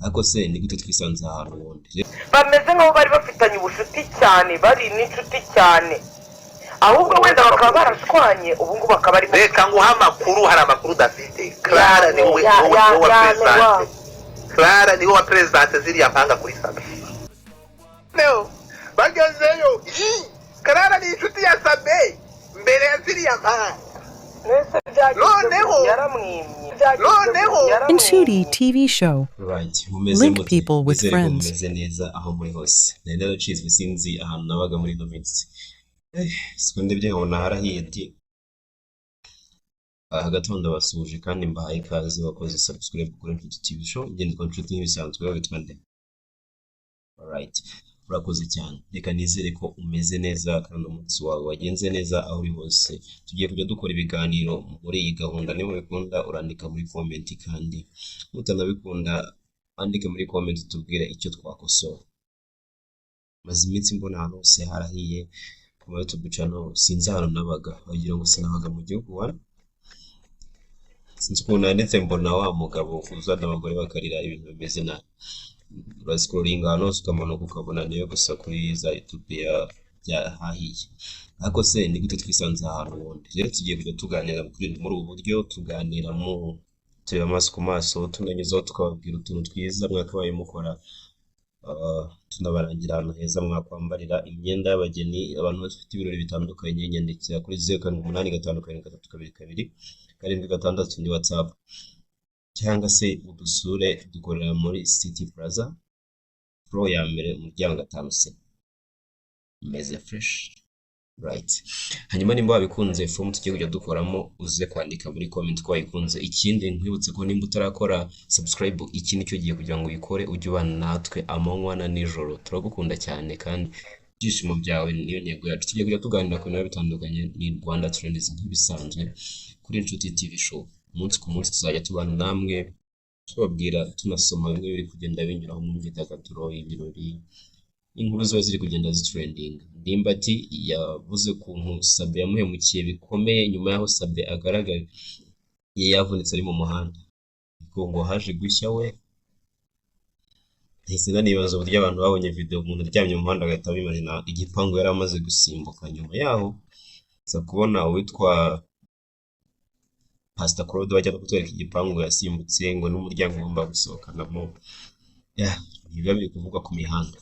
ariko se ni gute twisanze ahantu wundi bameze nk'aho bari bafitanye ubucuti cyane, bari n'inshuti cyane, ahubwo wenda bakaba barashwanye ubu ngubu bakaba ari reka nguha amakuru, hari amakuru udafite. Clara ni wowe wa presidente, Clara ni wowe wa presidente ziriya mpanga kuri Sabe. Leo bagezeyo, Clara ni inshuti ya Sabe mbere ya ziriya mpanga. Inshuti TV show. Right. Link people with friends. Mumeze neza aho muri hose. Nenda racizwe sinzi ahantu nabaga muri no minsi. Sikunde byo nkabona harahiye ati agatondo basuje kandi mbahaye ikaze wakoze subscribe kuri Inshuti TV show. Ngende ko Inshuti nk'ibisanzwe witwa nde. Alright. Urakoze cyane. Reka nizere ko umeze neza kandi umunsi wawe wagenze neza aho uri hose. Tugiye kujya dukora ibiganiro muri iyi gahunda. Niba ubikunda urandika muri comment, kandi mutanabikunda andike muri comment tubwire icyo twakosora. Maze iminsi mbona ahantu hose harahiye kuma YouTube channel, sinzi ahantu nabaga, wagira ngo sinabaga mu gihugu wa sinzi ko nanditse mbona wa mugabo uzana abagore bakarira ibintu bimeze nabi. Urascrolling hano ukamanuka ukabona niyo gusa kuri za YouTube ya hahiye. Ariko se ni gute twisanze ahantu wundi? Rero tugiye kujya tuganira muri ubu buryo, tuganira mu tureba amaso ku maso, tunanyuzaho tukababwira utuntu twiza mwakabaye mukora, tunabarangira ahantu heza mwakwambarira imyenda y'abageni, abantu bafite ibirori bitandukanye. Nyandikira kuri 08552322 756 ni WhatsApp, cyangwa se udusure dukorera muri City Plaza floor ya mbere umuryango 5C. Meze fresh, right? Hanyuma nimba wabikunze form tugiye kujya dukoramo, uze kwandika muri comment ko wayikunze. Ikindi nkwibutse ko nimba utarakora subscribe, iki nicyo giye kugira ngo uyikore, ujye ubana natwe amanywa na nijoro. Turagukunda cyane kandi byishimo byawe niyo ntego yacu. Tugiye kujya tuganira ku bintu bitandukanye, ni Rwanda Trends nk'ibisanzwe kuri Inshuti TV show. Umunsi ku munsi tuzajya tubana namwe, tubabwira tunasoma bimwe biri kugenda binyuraho mu myidagaduro, ibirori, inkuru ziba ziri kugenda zitrending. Ndimbati yavuze kuntu Sabe yamuhemukiye bikomeye nyuma yaho Sabe agaragaye yavunitse ari mu muhanda, ngo haje gushya we. Ntise nibaza uburyo abantu babonye video umuntu aryamye mu muhanda agahita bimana igipangu yari amaze gusimbuka. Nyuma yaho za kubona uwitwa Pastor Claude wajya kutwereka igipangu yasimbutse ngo n'umuryango ugomba gusohokanamo. Biba biri kuvugwa ku mihanda.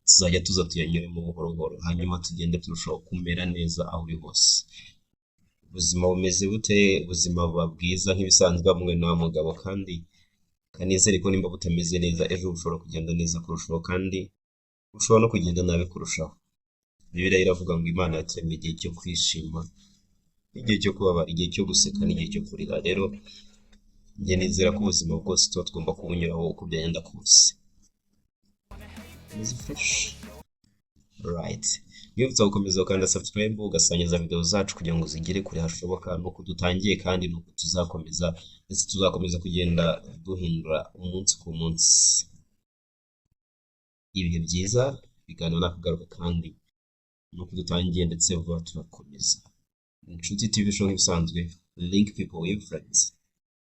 Tuzajya tuza tuyanyuremo buhoro buhoro, hanyuma tugende turushaho kumera neza aho uri hose. Ubuzima bumeze bute? Ubuzima buba bwiza nk'ibisanzwe bamwe na mugabo, kandi kanizere ko nimba butameze neza ejo ushobora kugenda neza kurushaho, kandi ushobora no kugenda nabi kurushaho. Bibiliya iravuga ngo Imana yaturemye igihe cyo kwishima, igihe cyo kubabara, igihe cyo guseka n'igihe cyo kurira. Rero njye nizera ko ubuzima bwose tuba tugomba kubunyuraho uko byagenda kose. Right. Mwibutsa gukomeza ukanda subscribe, ugasangiza video zacu kugira ngo zigere kure hashoboka, nuko dutangiye kandi nuko tuzakomeza, ndetse tuzakomeza kugenda duhindura umunsi ku munsi. Ibihe byiza biganiro nakagaruka, kandi nuko dutangiye ndetse vuba turakomeza. Inshuti TV show nk'ibisanzwe, link people with friends.